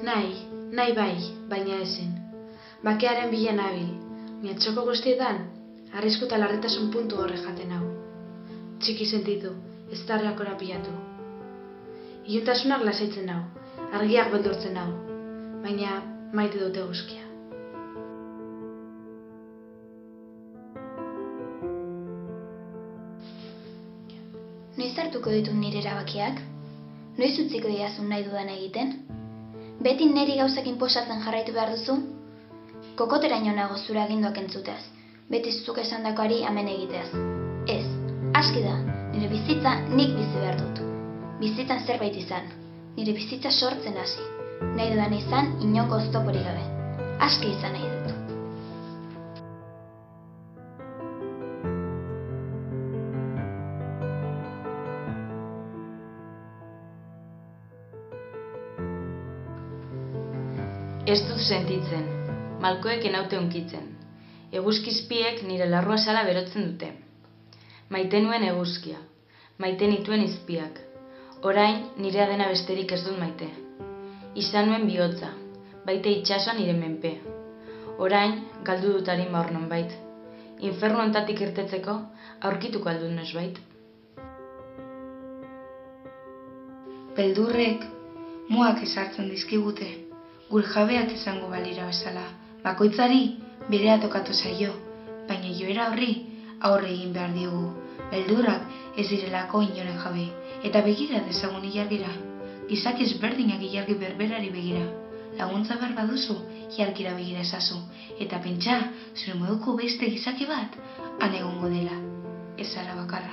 Nahi bai, baina ezin. Bakearen bila nabil, miatxoko guztietan, arrisku eta larritasun puntu horre jaten hau. Txiki sentitu, ez tarriak korapilatu. Iuntasunak lasaitzen hau, argiak beldurtzen hau, baina maite dute guzkia. Noiz hartuko ditut nire erabakiak? Noiz utziko diazun nahi dudan egiten? Beti niri gauzak inposatzen jarraitu behar duzu? Kokoteraino nago zure aginduak entzuteaz, beti zuk esandakoari amen egiteaz. Ez, aski da, nire bizitza nik bizi behar dut. Bizitzan zerbait izan, nire bizitza sortzen hasi. Nahi dudan izan, inongo oztoporik gabe. Aski izan nahi dut. Ez dut sentitzen, malkoek enaute unkitzen. Eguzkizpiek nire larrua sala berotzen dute. Maite nuen eguzkia, maite nituen izpiak. Orain nire dena besterik ez dut maite. Izan nuen bihotza, baite itxasoa nire menpe. Orain galdu dut arima hor nonbait. Infernu hontatik irtetzeko aurkituko aldut noizbait. Beldurrek muak ezartzen dizkigute, gure jabeak izango balira bezala. Bakoitzari berea tokatu zaio, baina joera horri aurre egin behar diogu. Beldurrak ez direlako inoren jabe, eta begira dezagun ilargira. Gizaki ezberdinak ilargi berberari begira. Laguntza behar baduzu, ilargira begira ezazu. Eta pentsa, zure moduko beste gizaki bat, han egongo dela. Ez zara bakarra.